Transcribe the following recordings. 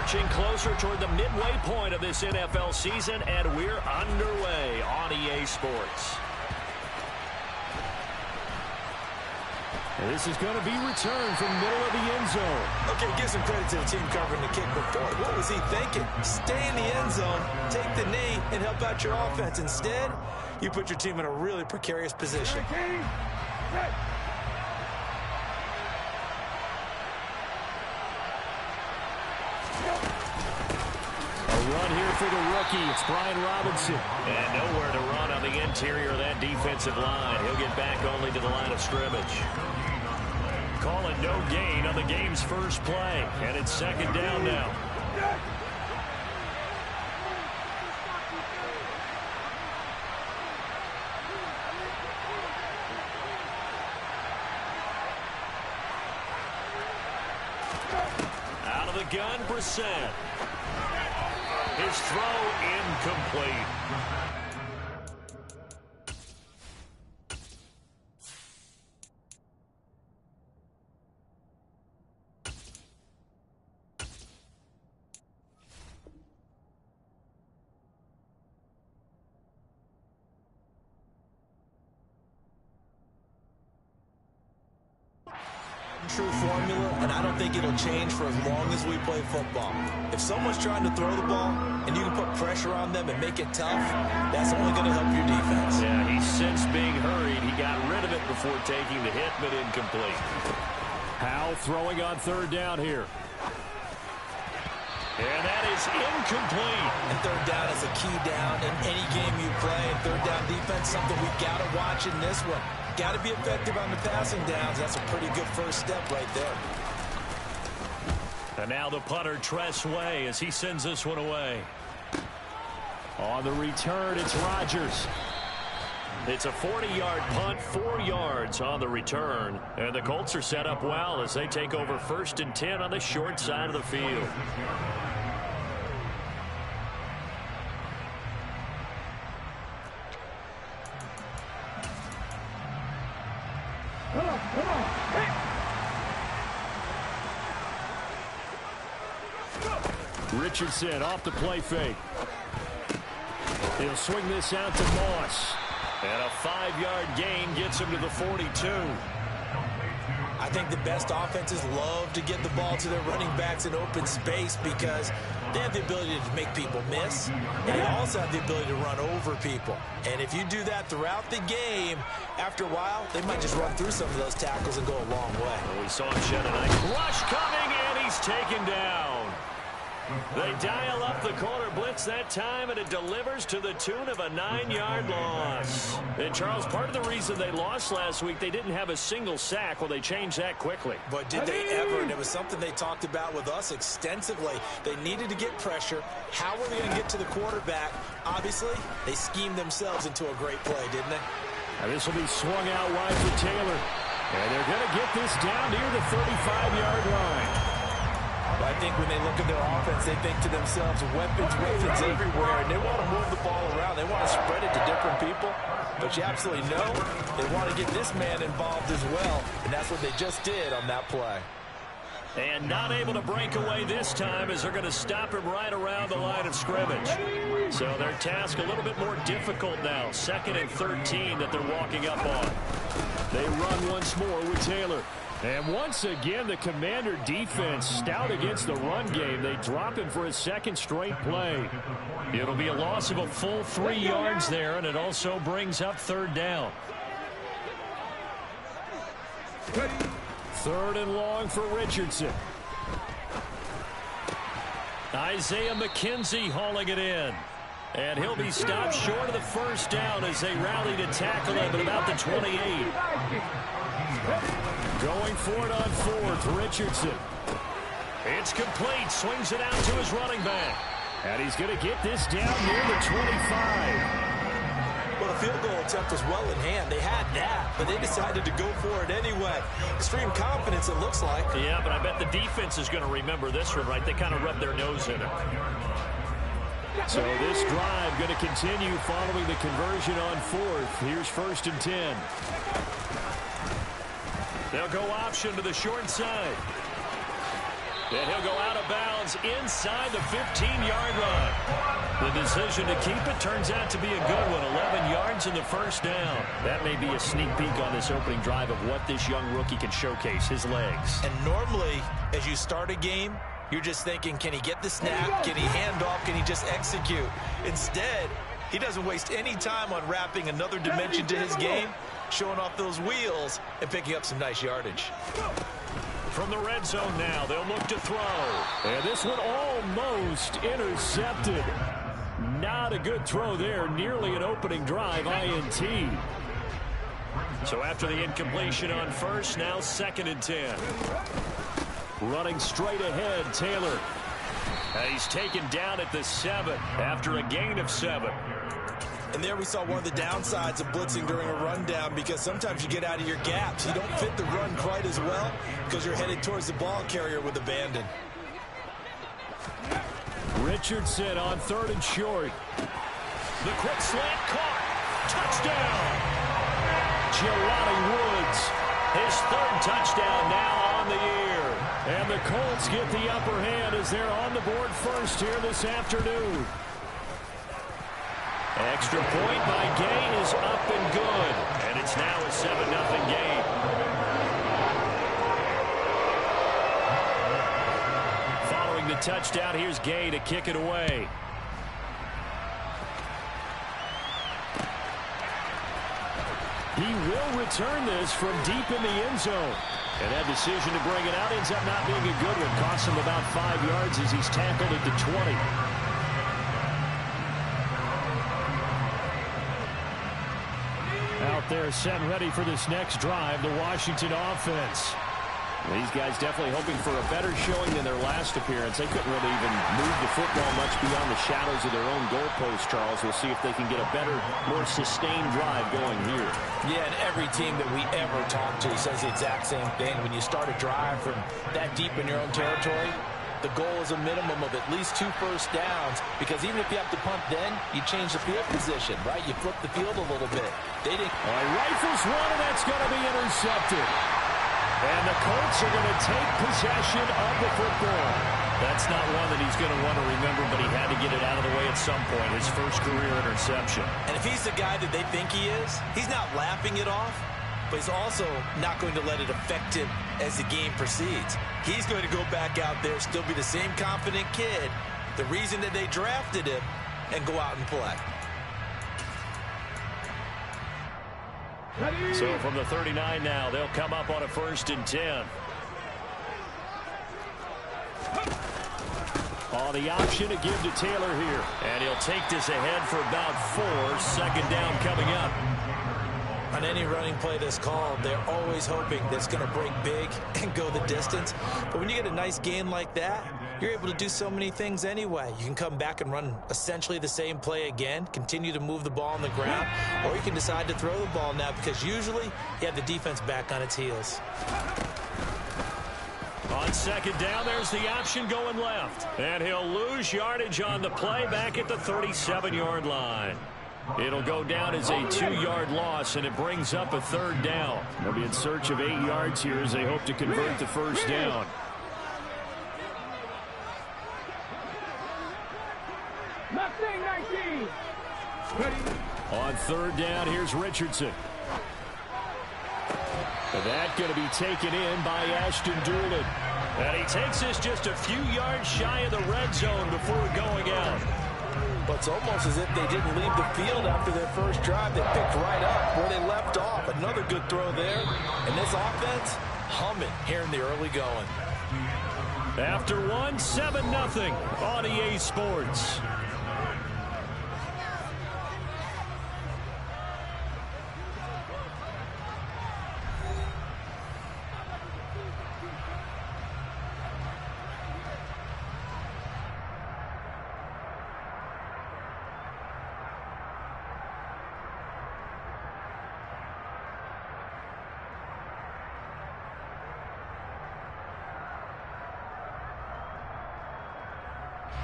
Marching closer toward the midway point of this NFL season, and we're underway on EA Sports. And this is going to be returned from the middle of the end zone. Okay, give some credit to the team covering the kick before. What was he thinking? Stay in the end zone, take the knee, and help out your offense. Instead, you put your team in a really precarious position. Run here for the rookie. It's Brian Robinson. And nowhere to run on the interior of that defensive line. He'll get back only to the line of scrimmage. Calling no gain on the game's first play. And it's second down now. Out of the gun, Brissett. His throw incomplete. True formula, and I don't think it'll change for as long as we play football. If someone's trying to throw the ball and you can put pressure on them and make it tough, that's only going to help your defense. Yeah, he's since being hurried. He got rid of it before taking the hit, but incomplete. Howell throwing on third down here. And that is incomplete. And third down is a key down in any game you play. And third down defense, something we got to watch in this one. Got to be effective on the passing downs. That's a pretty good first step right there. And now the punter, Tress Way, as he sends this one away. On the return, it's Rodgers. It's a 40-yard punt, 4 yards on the return. And the Colts are set up well as they take over 1st and 10 on the short side of the field. Richardson off the play fake. He'll swing this out to Moss. And a 5-yard gain gets him to the 42. I think the best offenses love to get the ball to their running backs in open space because they have the ability to make people miss, and they also have the ability to run over people. And if you do that throughout the game, after a while, they might just run through some of those tackles and go a long way. Well, we saw him shed a nice rush coming, and he's taken down. They dial up the corner blitz that time, and it delivers to the tune of a 9-yard loss. And, Charles, part of the reason they lost last week, they didn't have a single sack. Well, they changed that quickly. But did they ever? And it was something they talked about with us extensively. They needed to get pressure. How were they going to get to the quarterback? Obviously, they schemed themselves into a great play, didn't they? And this will be swung out wide for Taylor. And they're going to get this down near the 35-yard line. I think when they look at their offense, they think to themselves, weapons everywhere, and they want to move the ball around. They want to spread it to different people. But you absolutely know they want to get this man involved as well, and that's what they just did on that play. And not able to break away this time as they're going to stop him right around the line of scrimmage. So their task a little bit more difficult now. 2nd and 13 that they're walking up on. They run once more with Taylor. And once again, the Commander defense stout against the run game. They drop him for his 2nd straight play. It'll be a loss of a full 3 yards there, and it also brings up 3rd down. 3rd and long for Richardson. Isaiah McKenzie hauling it in. And he'll be stopped short of the 1st down as they rally to tackle him at about the 28. Going for it on 4th, Richardson. It's complete. Swings it out to his running back. And he's going to get this down near the 25. Well, the field goal attempt was well in hand. They had that, but they decided to go for it anyway. Extreme confidence, it looks like. Yeah, but I bet the defense is going to remember this one, right? They kind of rubbed their nose in it. So this drive going to continue following the conversion on 4th. Here's 1st and 10. They'll go option to the short side. And he'll go out of bounds inside the 15-yard line. The decision to keep it turns out to be a good one. 11 yards in the first down. That may be a sneak peek on this opening drive of what this young rookie can showcase, his legs. And normally, as you start a game, you're just thinking, can he get the snap? Can he hand off? Can he just execute? Instead, he doesn't waste any time on wrapping another dimension to his game, showing off those wheels, and picking up some nice yardage. From the red zone now, they'll look to throw. And this one almost intercepted. Not a good throw there. Nearly an opening drive, INT. So after the incompletion on first, now 2nd and 10. Running straight ahead, Taylor. He's taken down at the 7 after a gain of 7. And there we saw one of the downsides of blitzing during a rundown, because sometimes you get out of your gaps. You don't fit the run quite as well because you're headed towards the ball carrier with abandon. Richardson on 3rd and short. The quick slant caught. Touchdown. Jelani Woods. His 3rd touchdown now on the year. And the Colts get the upper hand as they're on the board first here this afternoon. Extra point by Gay is up and good. And it's now a 7-0 game. Following the touchdown, here's Gay to kick it away. He will return this from deep in the end zone. And that decision to bring it out ends up not being a good one. Costs him about 5 yards as he's tackled at the 20. Out there set ready for this next drive, the Washington offense. These guys definitely hoping for a better showing than their last appearance. They couldn't really even move the football much beyond the shadows of their own goalpost, Charles. We'll see if they can get a better, more sustained drive going here. Yeah, and every team that we ever talk to says the exact same thing. When you start a drive from that deep in your own territory, the goal is a minimum of at least 2 first downs, because even if you have to punt then, you change the field position, right? You flip the field a little bit. They didn't. All right, rifles one, and that's going to be intercepted. And the Colts are going to take possession of the football. That's not one that he's going to want to remember, but he had to get it out of the way at some point. His first career interception. And if he's the guy that they think he is, he's not laughing it off, but he's also not going to let it affect him as the game proceeds. He's going to go back out there, still be the same confident kid, the reason that they drafted him, and go out and play. So from the 39 now, they'll come up on a 1st and 10. Oh, the option to give to Taylor here. And he'll take this ahead for about 4. 2nd down coming up. On any running play that's called, they're always hoping that it's going to break big and go the distance. But when you get a nice gain like that, you're able to do so many things anyway. You can come back and run essentially the same play again, continue to move the ball on the ground, or you can decide to throw the ball now, because usually you have the defense back on its heels. On 2nd down, there's the option going left. And he'll lose yardage on the play back at the 37-yard line. It'll go down as a 2-yard loss, and it brings up a 3rd down. They'll be in search of 8 yards here as they hope to convert the first down. On 3rd down, here's Richardson. That going to be taken in by Ashton Doolin. And he takes this just a few yards shy of the red zone before going out. But it's almost as if they didn't leave the field after their first drive. They picked right up where they left off. Another good throw there. And this offense, humming here in the early going. After 1, 7-0 on EA Sports.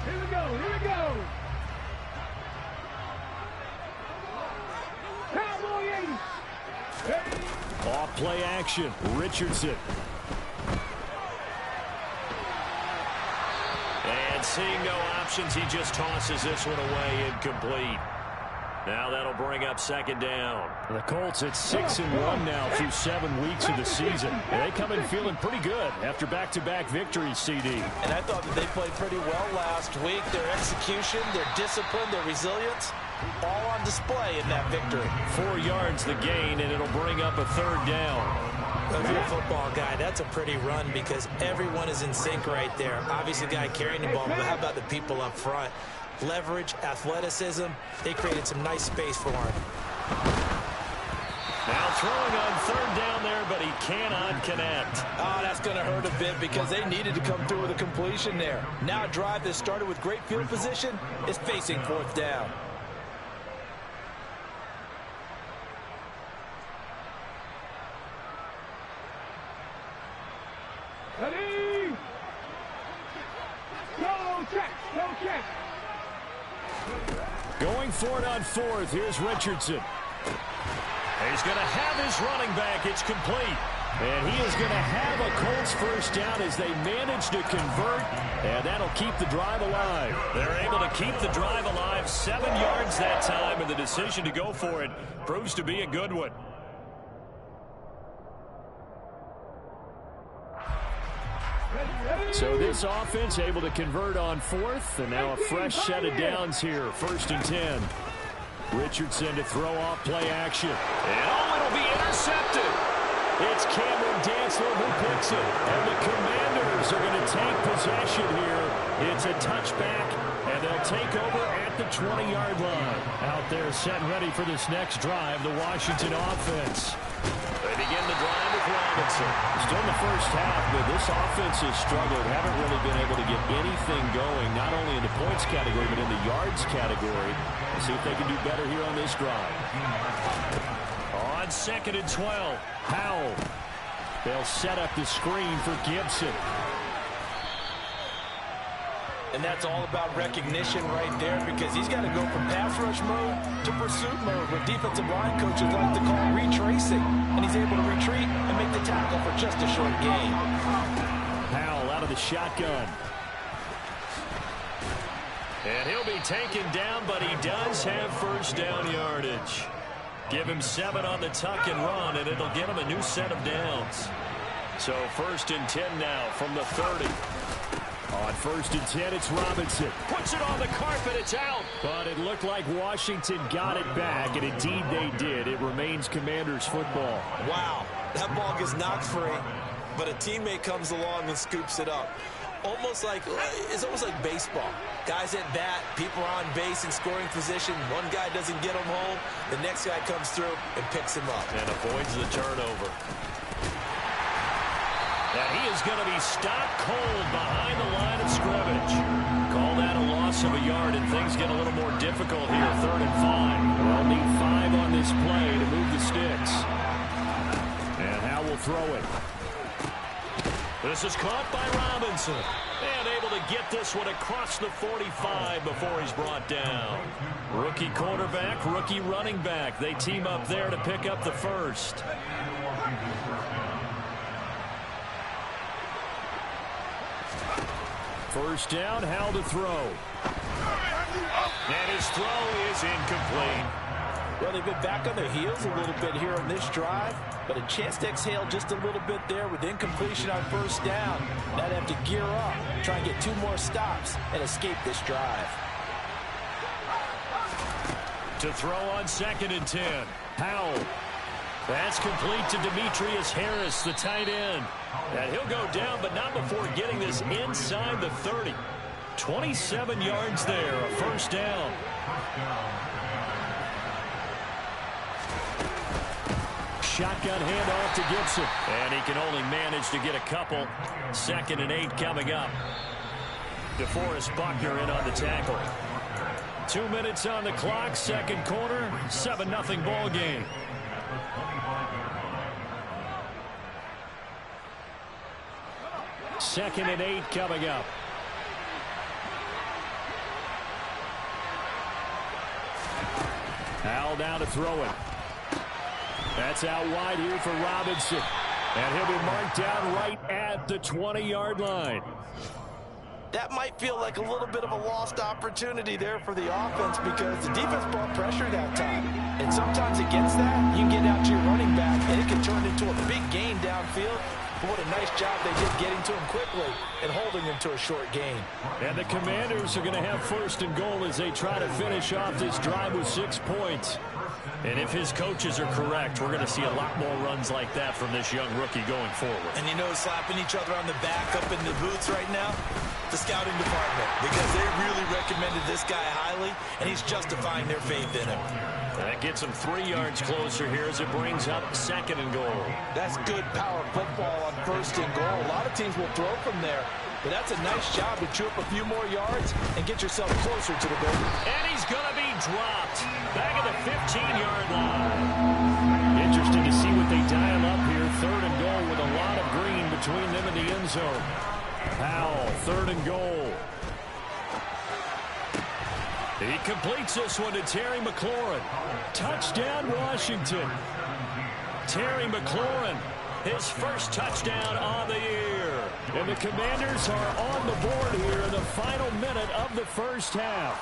Here we go. Cowboy 80. Off play action, Richardson. seeing no options, he just tosses this one away, incomplete. Now that'll bring up second down. The Colts at 6-1 now through 7 weeks of the season. And they come in feeling pretty good after back-to-back victories, CD. And I thought that they played pretty well last week. Their execution, their discipline, their resilience, all on display in that victory. 4 yards the gain, and it'll bring up a third down. If you're a football guy, that's a pretty run because everyone is in sync right there. Obviously, the guy carrying the ball, but how about the people up front? Leverage, athleticism, they created some nice space for him. Now throwing on third down there, but he cannot connect. Oh, that's going to hurt a bit because they needed to come through with a completion there. Now a drive that started with great field position is facing fourth down. Ready? Go check, go check. Going for it on fourth. Here's Richardson. He's going to have his running back. It's complete. And he is going to have a Colts first down as they manage to convert. And that'll keep the drive alive. They're able to keep the drive alive. 7 yards that time, and the decision to go for it proves to be a good one. So this offense able to convert on fourth, and now a fresh set of downs here. 1st and 10. Richardson to throw off play action. And it'll be intercepted. It's Cameron Dantzler who picks it, and the Commanders are going to take possession here. It's a touchback, and they'll take over at the 20-yard line. Out there set and ready for this next drive, the Washington offense. They begin the drive with Robinson. Still in the first half, but this offense has struggled. Haven't really been able to get anything going, not only in the points category, but in the yards category. We'll see if they can do better here on this drive. On 2nd and 12. Powell. They'll set up the screen for Gibson. And that's all about recognition right there because he's got to go from pass rush mode to pursuit mode, what defensive line coaches like to call retracing. And he's able to retreat and make the tackle for just a short gain. Powell out of the shotgun. And he'll be taken down, but he does have first down yardage. Give him 7 on the tuck and run, and it'll give him a new set of downs. So 1st and 10 now from the 30. On 1st and 10, it's Robinson. Puts it on the carpet, it's out. But it looked like Washington got it back, and indeed they did. It remains Commanders football. Wow, that ball gets knocked free, but a teammate comes along and scoops it up. It's almost like baseball. Guys at bat, people are on base in scoring position. One guy doesn't get him home. The next guy comes through and picks him up. And avoids the turnover. And he is going to be stopped cold behind the line of scrimmage. Call that a loss of a yard, and things get a little more difficult here. 3rd and 5. They'll need 5 on this play to move the sticks. And Howe will throw it. This is caught by Robinson. And able to get this one across the 45 before he's brought down. Rookie quarterback, rookie running back. They team up there to pick up the first. First down, Howe to throw. And his throw is incomplete. Well, they've been back on their heels a little bit here on this drive, but a chance to exhale just a little bit there with incompletion on first down. Now they have to gear up, try and get 2 more stops, and escape this drive. To throw on 2nd and 10. Powell. That's complete to Demetrius Harris, the tight end. And he'll go down, but not before getting this inside the 30. 27 yards there, a first down. Shotgun handoff to Gibson. And he can only manage to get a couple. 2nd and 8 coming up. DeForest Buckner in on the tackle. 2 minutes on the clock, 2nd quarter, 7-0 ball game. Second and 8 coming up. Howell now to throw it. That's out wide here for Robinson. And he'll be marked down right at the 20-yard line. that might feel like a little bit of a lost opportunity there for the offense because the defense brought pressure that time. And sometimes against that, you can get out to your running back, and it can turn into a big gain downfield. But what a nice job they did getting to him quickly and holding him to a short gain. And the Commanders are going to have 1st and goal as they try to finish off this drive with 6 points. And if his coaches are correct, we're going to see a lot more runs like that from this young rookie going forward. And you know, slapping each other on the back up in the booths right now, the scouting department, because they really recommended this guy highly, and he's justifying their faith in him. That gets him 3 yards closer here as it brings up 2nd and goal. That's good power football on 1st and goal. A lot of teams will throw from there, but that's a nice job to chew up a few more yards and get yourself closer to the goal. And he's going to be dropped back at the 15-yard line. Interesting to see what they dial up here. 3rd and goal with a lot of green between them and the end zone. Powell, 3rd and goal. He completes this one to Terry McLaurin. Touchdown, Washington. Terry McLaurin, his first touchdown on the year. And the Commanders are on the board here in the final minute of the first half.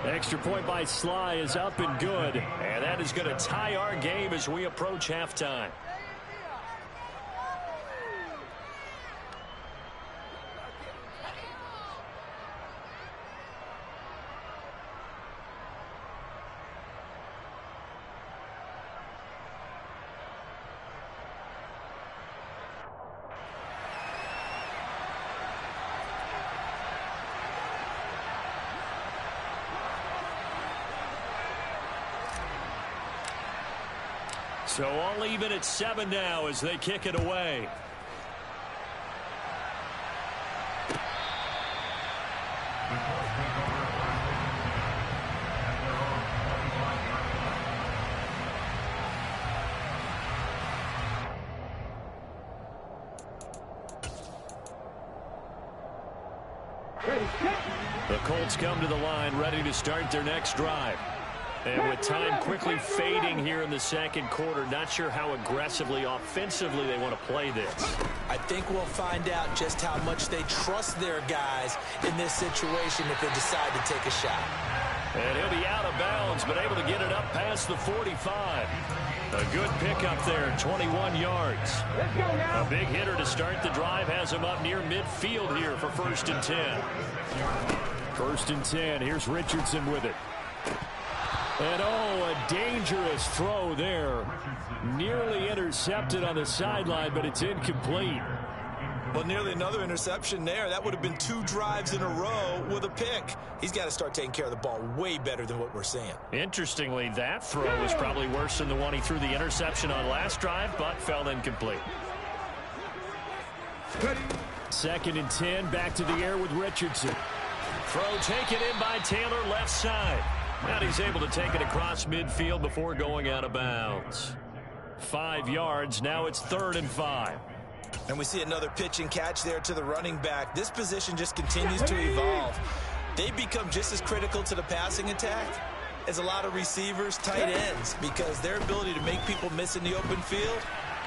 Extra point by Sly is up and good. And that is going to tie our game as we approach halftime. So all even at 7 now as they kick it away. The Colts come to the line ready to start their next drive. And with time quickly fading here in the 2nd quarter, not sure how aggressively, offensively they want to play this. I think we'll find out just how much they trust their guys in this situation if they decide to take a shot. And he'll be out of bounds, but able to get it up past the 45. A good pickup there, 21 yards. A big hitter to start the drive has him up near midfield here for 1st and 10. 1st and 10. Here's Richardson with it. And oh, a dangerous throw there. Nearly intercepted on the sideline, but it's incomplete. Well, nearly another interception there. That would have been 2 drives in a row with a pick. He's got to start taking care of the ball way better than what we're seeing. Interestingly, that throw was probably worse than the one he threw the interception on last drive, but fell incomplete. 2nd and 10, back to the air with Richardson. Throw taken in by Taylor left side. And he's able to take it across midfield before going out of bounds. 5 yards. Now it's 3rd and 5. And we see another pitch and catch there to the running back. This position just continues to evolve. They become just as critical to the passing attack as a lot of receivers, tight ends, because their ability to make people miss in the open field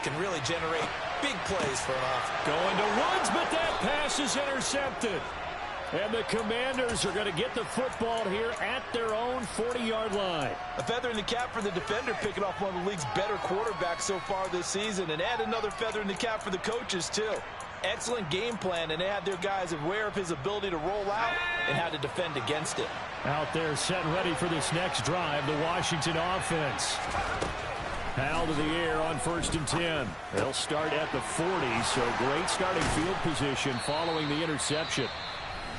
can really generate big plays for an offense. Going to Woods, but that pass is intercepted. And the Commanders are going to get the football here at their own 40-yard line. A feather in the cap for the defender, picking off one of the league's better quarterbacks so far this season, and add another feather in the cap for the coaches, too. Excellent game plan, and they have their guys aware of his ability to roll out and how to defend against it. Out there set ready for this next drive, the Washington offense. Powell to the air on 1st and 10. They'll start at the 40, so great starting field position following the interception.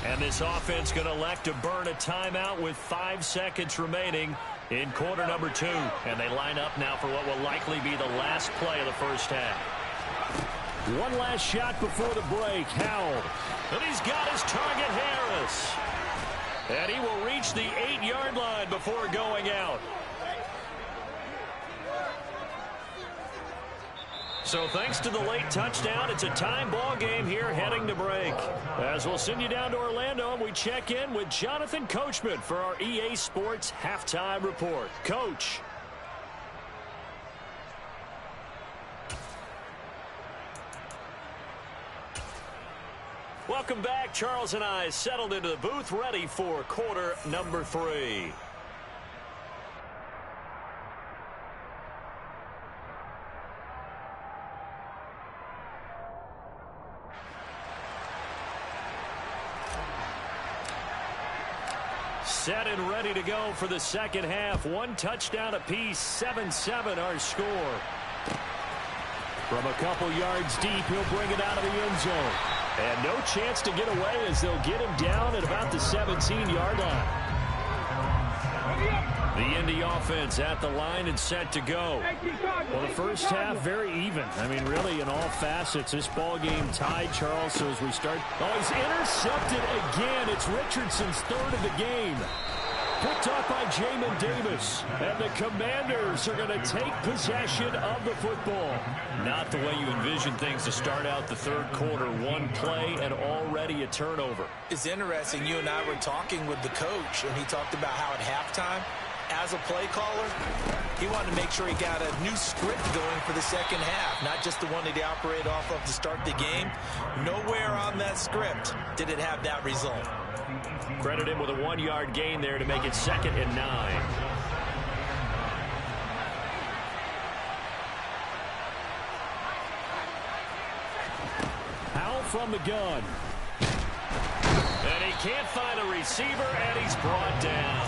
And this offense going to elect to burn a timeout with 5 seconds remaining in quarter number 2. And they line up now for what will likely be the last play of the first half. One last shot before the break. Howell. And he's got his target, Harris. And he will reach the 8-yard line before going out. So thanks to the late touchdown, it's a time ball game here heading to break. As we'll send you down to Orlando, we check in with Jonathan Coachman for our EA Sports Halftime Report. Coach. Welcome back. Charles and I settled into the booth, ready for quarter number 3. Set and ready to go for the second half. 1 touchdown apiece, 7-7 our score. From a couple yards deep, he'll bring it out of the end zone. And no chance to get away as they'll get him down at about the 17-yard line. The Indy offense at the line and set to go. Well, the first half, very even. I mean, really, in all facets, this ball game tied, Charles. So as we start... Oh, he's intercepted again. It's Richardson's 3rd of the game. Picked off by Jamin Davis. And the Commanders are going to take possession of the football. Not the way you envision things to start out the third quarter. 1 play and already a turnover. It's interesting. You and I were talking with the coach, and he talked about how at halftime, as a play caller, he wanted to make sure he got a new script going for the second half, not just the one that he operated off of to start the game. Nowhere on that script did it have that result. Credit him with a 1-yard gain there to make it 2nd and 9. Howell from the gun. And he can't find a receiver, and he's brought down.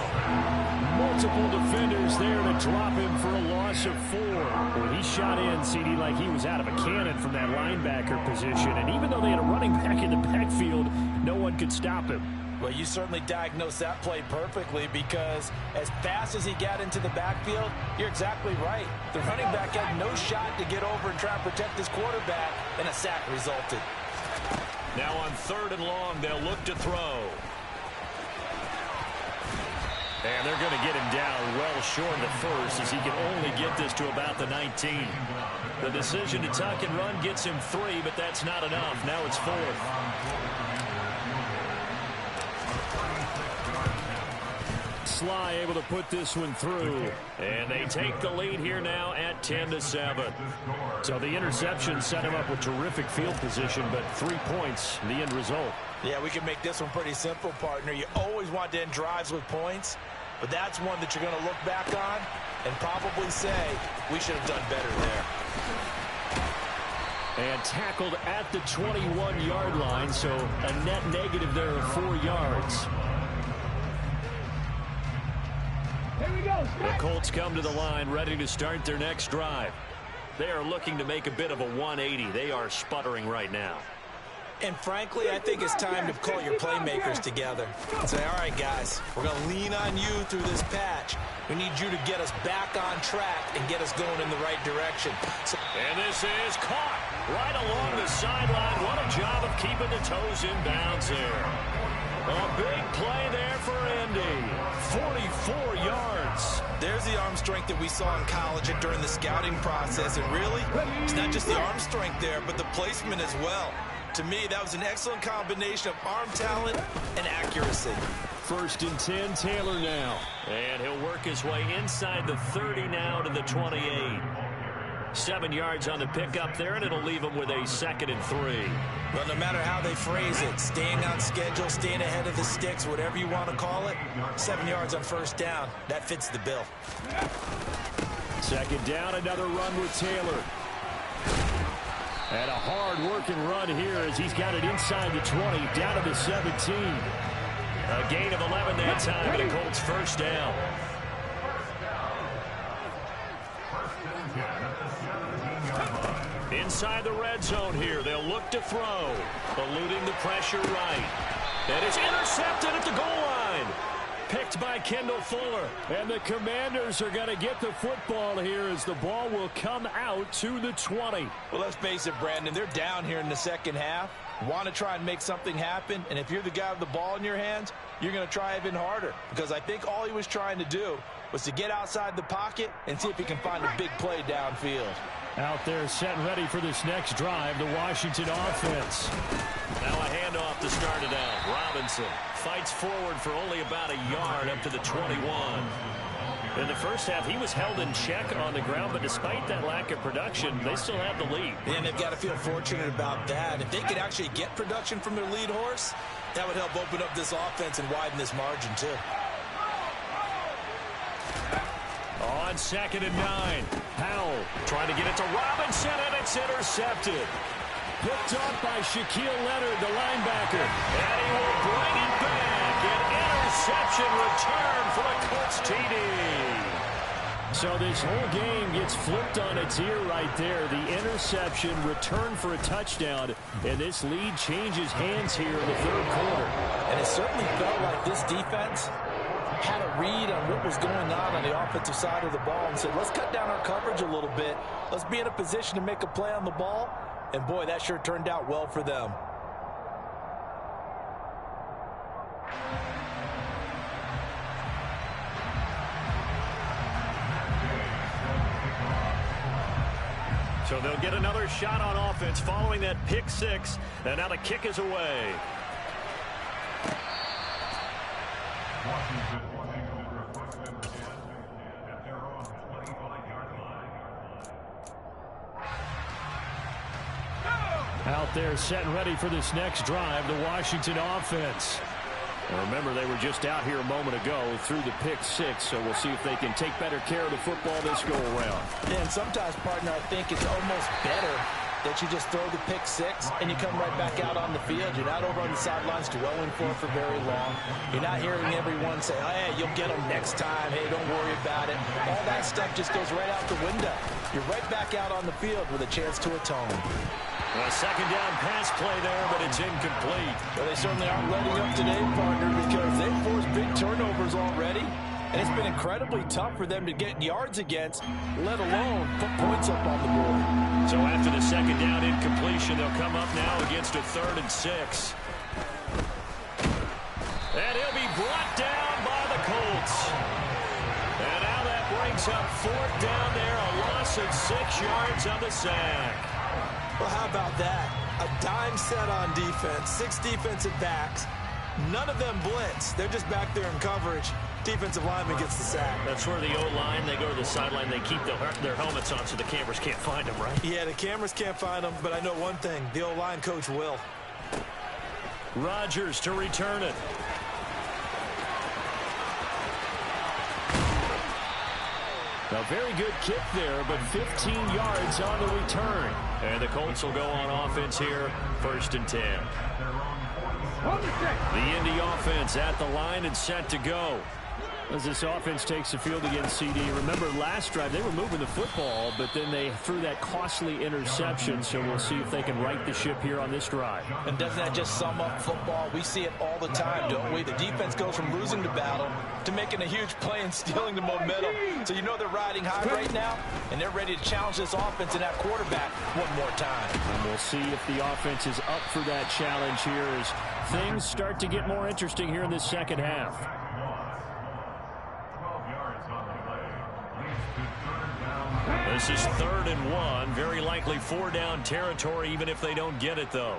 Multiple defenders there to drop him for a loss of 4. Well, he shot in, CD, like he was out of a cannon from that linebacker position. And even though they had a running back in the backfield, no one could stop him. Well, you certainly diagnosed that play perfectly, because as fast as he got into the backfield, you're exactly right. The running back had no shot to get over and try and protect his quarterback, and a sack resulted. Now on 3rd and long, they'll look to throw. And they're going to get him down well short of the 1st, as he can only get this to about the 19. The decision to tuck and run gets him 3, but that's not enough. Now it's 4th. Sly able to put this one through. And they take the lead here now at 10-7. So the interception set him up with terrific field position, but 3 points, the end result. Yeah, we can make this one pretty simple, partner. You always want to end drives with points, but that's one that you're going to look back on and probably say, we should have done better there. And tackled at the 21-yard line, so a net negative there of 4 yards. The Colts come to the line ready to start their next drive. They are looking to make a bit of a 180. They are sputtering right now. And frankly, I think it's time to call your playmakers together and say, all right, guys, we're going to lean on you through this patch. We need you to get us back on track and get us going in the right direction. And this is caught right along the sideline. What a job of keeping the toes in bounds there. A big play there for Indy. 44 yards. There's the arm strength that we saw in college and during the scouting process. And really, it's not just the arm strength there, but the placement as well. To me, that was an excellent combination of arm talent and accuracy. 1st and 10, Taylor now. And he'll work his way inside the 30 now to the 28. 7 yards on the pickup there, and it'll leave him with a 2nd and 3. Well, no matter how they phrase it, staying on schedule, staying ahead of the sticks, whatever you want to call it, 7 yards on 1st down, that fits the bill. 2nd down, another run with Taylor. And a hard-working run here as he's got it inside the 20, down to the 17. A gain of 11 that time, and the Colts 1st down. Inside the red zone here, they'll look to throw. Eluding the pressure right. And it's intercepted at the goal line. Picked by Kendall Fuller. And the Commanders are going to get the football here as the ball will come out to the 20. Well, let's face it, Brandon, they're down here in the second half. Want to try and make something happen, and if you're the guy with the ball in your hands, you're going to try even harder, because I think all he was trying to do was to get outside the pocket and see if he can find a big play downfield. Out there set and ready for this next drive, the Washington offense. Now a handoff to start it out. Robinson fights forward for only about a yard up to the 21. In the first half, he was held in check on the ground, but despite that lack of production, they still have the lead. And they've got to feel fortunate about that. If they could actually get production from their lead horse, that would help open up this offense and widen this margin, too. On 2nd and 9, Howell trying to get it to Robinson, and it's intercepted. Picked up by Shaquille Leonard, the linebacker. And he will bring it back. An interception return for the Colts TD. So this whole game gets flipped on its ear right there. The interception, return for a touchdown, and this lead changes hands here in the 3rd quarter. And it certainly felt like this defense had a read on what was going on the offensive side of the ball and said, let's cut down our coverage a little bit. Let's be in a position to make a play on the ball. And, boy, that sure turned out well for them. So they'll get another shot on offense following that pick 6. And now the kick is away. Out there set and ready for this next drive, the Washington offense. And remember, they were just out here a moment ago through the pick 6, so we'll see if they can take better care of the football this go-around. Yeah, and sometimes, partner, I think it's almost better that you just throw the pick 6 and you come right back out on the field. You're not over on the sidelines dwelling for very long. You're not hearing everyone say, oh, hey, you'll get them next time. Hey, don't worry about it. All that stuff just goes right out the window. You're right back out on the field with a chance to atone. A 2nd down pass play there, but it's incomplete. Well, they certainly aren't letting up today, partner, because they've forced big turnovers already. And it's been incredibly tough for them to get yards against, let alone put points up on the board. So after the 2nd down incompletion, they'll come up now against a 3rd and 6. And he'll be brought down by the Colts. And now that brings up 4th down there, a loss of 6 yards on the sack. Well, how about that? A dime set on defense, 6 defensive backs. None of them blitz. They're just back there in coverage. Defensive lineman gets the sack. That's where the O-line, they go to the sideline, they keep their helmets on so the cameras can't find them, right? Yeah, the cameras can't find them, but I know one thing. The O-line coach will. Rodgers to return it. A very good kick there, but 15 yards on the return. And the Colts will go on offense here, 1st and 10. The Indy offense at the line and set to go. As this offense takes the field against CD. Remember, last drive, they were moving the football, but then they threw that costly interception, so we'll see if they can right the ship here on this drive. And doesn't that just sum up football? We see it all the time, don't we? The defense goes from losing the battle to making a huge play and stealing the momentum. So you know they're riding high right now, and they're ready to challenge this offense and that quarterback one more time. And we'll see if the offense is up for that challenge here as things start to get more interesting here in this 2nd half. This is 3rd and 1. Very likely 4-down territory, even if they don't get it, though.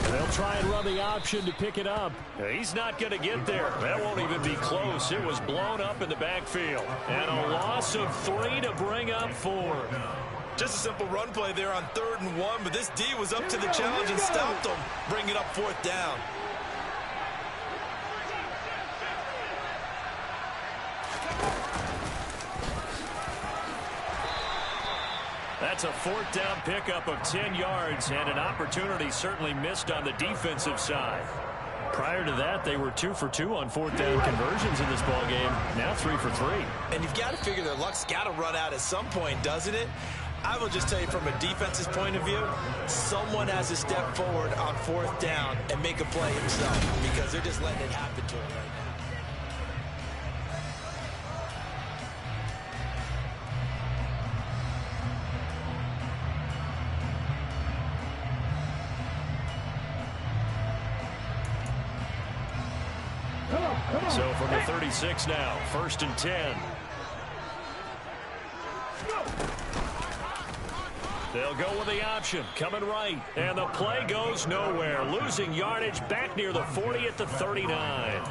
They'll try and run the option to pick it up. He's not going to get there. That won't even be close. It was blown up in the backfield. And a loss of 3 to bring up 4. Just a simple run play there on 3rd and 1, but this D was up to the challenge and stopped them, bringing up 4th down. That's a 4th down pickup of 10 yards and an opportunity certainly missed on the defensive side. Prior to that, they were 2 for 2 on 4th down conversions in this ballgame. Now 3 for 3. And you've got to figure their luck's got to run out at some point, doesn't it? I will just tell you from a defense's point of view, someone has to step forward on 4th down and make a play himself because they're just letting it happen to him right now. So from the 36 now, 1st and 10. They'll go with the option, coming right, and the play goes nowhere. Losing yardage back near the 40 at the 39.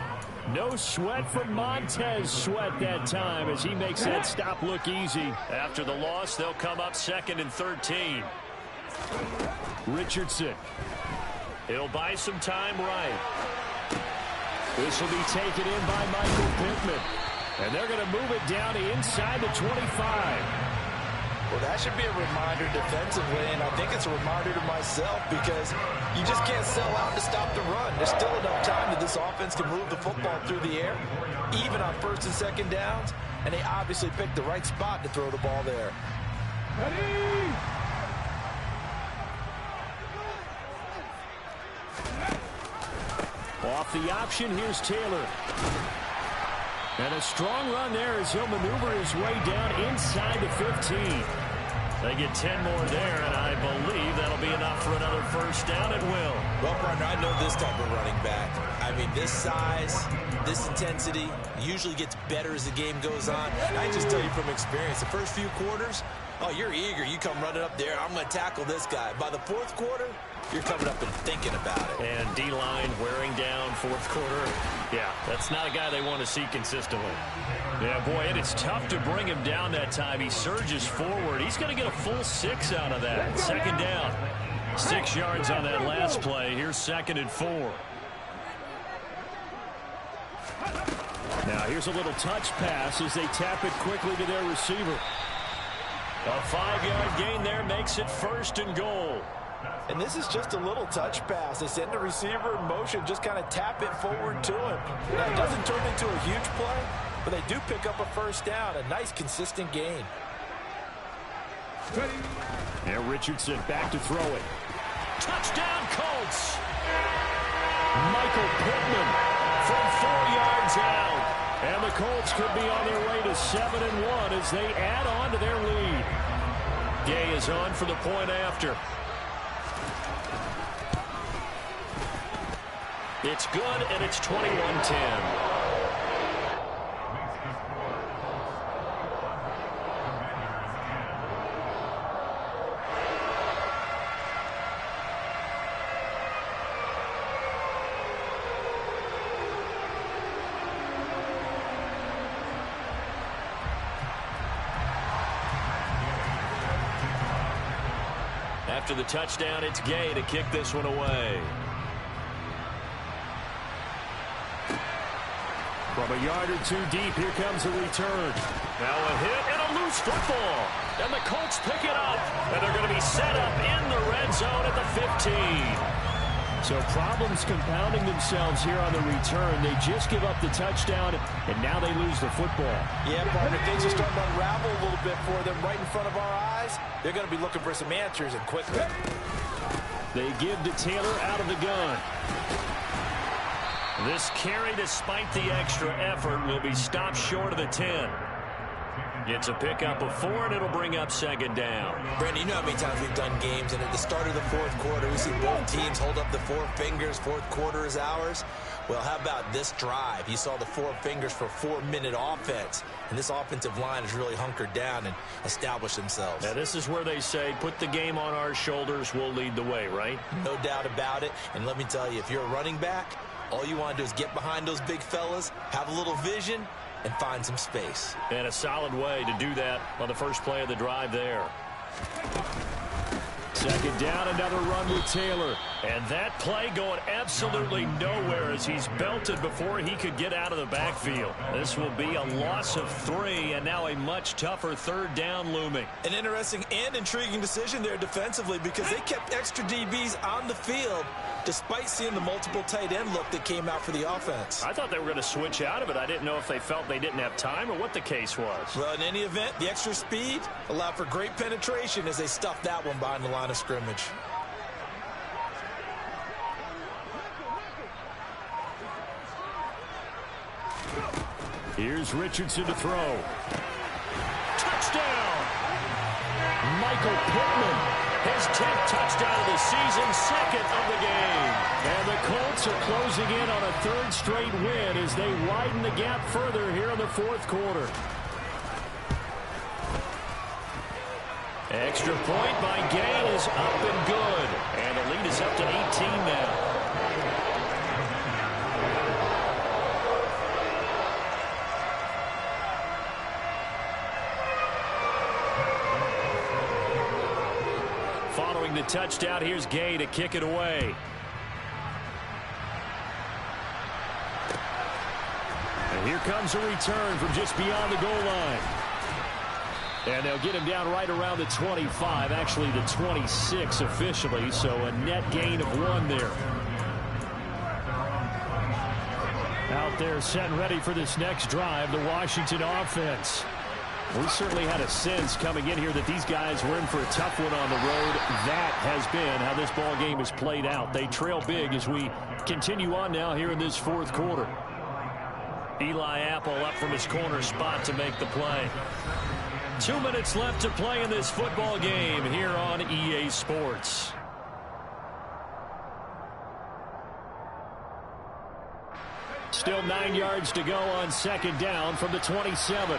No sweat from Montez Sweat that time as he makes that stop look easy. After the loss, they'll come up 2nd and 13. Richardson. He'll buy some time right. This will be taken in by Michael Pittman. And they're going to move it down to inside the 25. Well, that should be a reminder defensively, and I think it's a reminder to myself because you just can't sell out to stop the run. There's still enough time that this offense can move the football through the air, even on 1st and 2nd downs, and they obviously picked the right spot to throw the ball there. Ready? Off the option, here's Taylor. And a strong run there as he'll maneuver his way down inside the 15. They get 10 more there, and I believe that'll be enough for another 1st down at will. Well, partner, I know this type of running back. I mean, this size, this intensity usually gets better as the game goes on. And I just tell you from experience, the first few quarters, oh, you're eager. You come running up there, I'm going to tackle this guy. By the 4th quarter, you're coming up and thinking about it. And D-line wearing down 4th quarter. Yeah, that's not a guy they want to see consistently. Yeah, boy, it is tough to bring him down that time. He surges forward. He's going to get a full 6 out of that. 2nd down. 6 yards on that last play. Here's 2nd and 4. Now here's a little touch pass as they tap it quickly to their receiver. A 5-yard gain there makes it 1st and goal. And this is just a little touch pass. They send the receiver in motion, just kind of tap it forward to him. Now, it doesn't turn into a huge play, but they do pick up a 1st down. A nice, consistent gain. And Richardson back to throw it. Touchdown, Colts! Michael Pittman from 4 yards out. And the Colts could be on their way to 7-1 as they add on to their lead. Gay is on for the point after. It's good, and it's 21-10. After the touchdown, it's Gay to kick this one away. From a yard or 2 deep, here comes a return. Now a hit and a loose football. And the Colts pick it up. And they're going to be set up in the red zone at the 15. So problems compounding themselves here on the return. They just give up the touchdown, and now they lose the football. Yeah, partner, things are starting to unravel a little bit for them right in front of our eyes. They're going to be looking for some answers, and quickly. They give to Taylor out of the gun. This carry, despite the extra effort, will be stopped short of the 10. It's a pickup of 4, and it'll bring up 2nd down. Brandon, you know how many times we've done games, and at the start of the 4th quarter, we see both teams hold up the 4 fingers. 4th quarter is ours. Well, how about this drive? You saw the 4 fingers for 4-minute offense, and this offensive line has really hunkered down and established themselves. Now, this is where they say, put the game on our shoulders, we'll lead the way, right? No doubt about it, and let me tell you, if you're a running back, all you want to do is get behind those big fellas, have a little vision, and find some space. And a solid way to do that on the first play of the drive there. 2nd down, another run with Taylor. And that play going absolutely nowhere as he's belted before he could get out of the backfield. This will be a loss of 3, and now a much tougher 3rd down looming. An interesting and intriguing decision there defensively because they kept extra DBs on the field despite seeing the multiple tight end look that came out for the offense. I thought they were going to switch out of it. I didn't know if they felt they didn't have time or what the case was. Well, in any event, the extra speed allowed for great penetration as they stuffed that one behind the line of scrimmage. Here's Richardson to throw. Touchdown! Michael Pittman. His 10th touchdown of the season, 2nd of the game. And the Colts are closing in on a 3rd straight win as they widen the gap further here in the 4th quarter. Extra point by Gay is up and good. And the lead is up to 18 now. Following the touchdown, here's Gay to kick it away. And here comes a return from just beyond the goal line. And they'll get him down right around the 25, actually the 26 officially, so a net gain of 1 there. Out there set and ready for this next drive, the Washington offense. We certainly had a sense coming in here that these guys were in for a tough one on the road. That has been how this ball game has played out. They trail big as we continue on now here in this fourth quarter. Eli Apple up from his corner spot to make the play. 2 minutes left to play in this football game here on EA Sports. Still 9 yards to go on second down from the 27.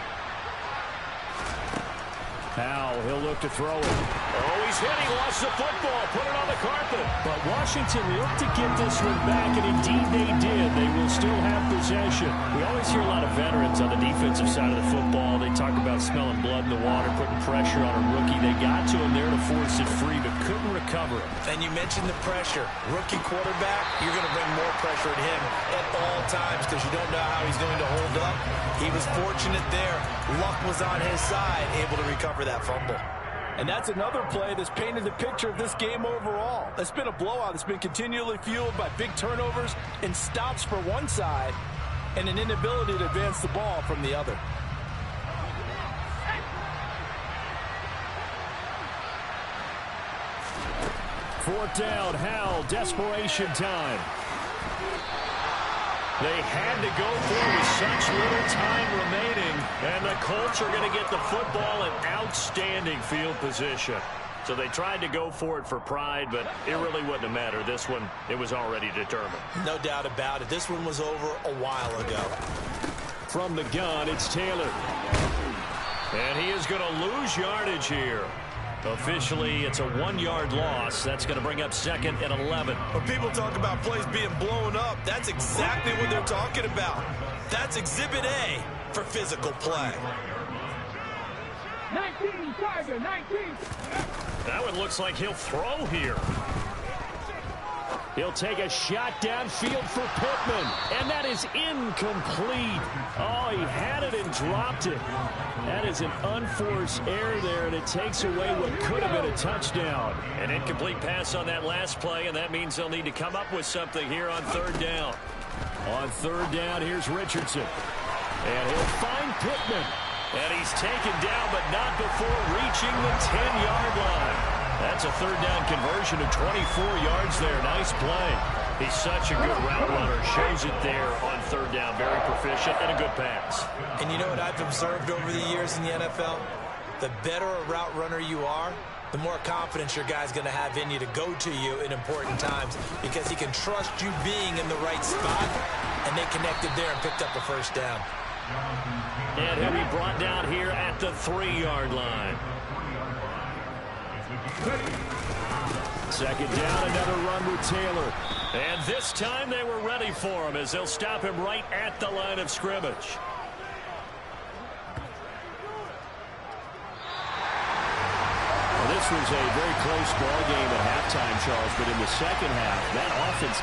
Now he'll look to throw it. Oh, he's hit. He lost the football. Put it on the carpet. But Washington looked to get this one back, and indeed they did. They will still have possession. We always hear a lot of veterans on the defensive side of the football. They talk about smelling blood in the water, putting pressure on a rookie. They got to him there to force it free, but couldn't recover it. And you mentioned the pressure. Rookie quarterback, you're going to bring more pressure at him at all times because you don't know how he's going to hold up. He was fortunate there. Luck was on his side, able to recover that fumble. And that's another play that's painted the picture of this game overall. It's been a blowout. It's been continually fueled by big turnovers and stops for one side and an inability to advance the ball from the other. Fourth down, Howell, desperation time. They had to go for it with such little time remaining, and the Colts are going to get the football in outstanding field position. So they tried to go for it for pride, but it really wouldn't have mattered. This one, it was already determined. No doubt about it. This one was over a while ago. From the gun, it's Taylor. And he is going to lose yardage here. Officially, it's a 1-yard loss. That's going to bring up second and 11. When people talk about plays being blown up, that's exactly what they're talking about. That's Exhibit A for physical play. 19, Tiger, 19. That one looks like he'll throw here. He'll take a shot downfield for Pittman, and that is incomplete. Oh, he had it and dropped it. That is an unforced error there, and it takes away what could have been a touchdown. An incomplete pass on that last play, and that means they'll need to come up with something here on third down. On third down, here's Richardson. And he'll find Pittman. And he's taken down, but not before reaching the 10-yard line. That's a third down conversion of 24 yards there. Nice play. He's such a good route runner. Shows it there on third down. Very proficient and a good pass. And you know what I've observed over the years in the NFL? The better a route runner you are, the more confidence your guy's going to have in you to go to you in important times because he can trust you being in the right spot, and they connected there and picked up a first down. And he'll be brought down here at the 3-yard line. Second down, another run with Taylor. And this time they were ready for him as they'll stop him right at the line of scrimmage. Well, this was a very close ball game at halftime, Charles, but in the second half, that offense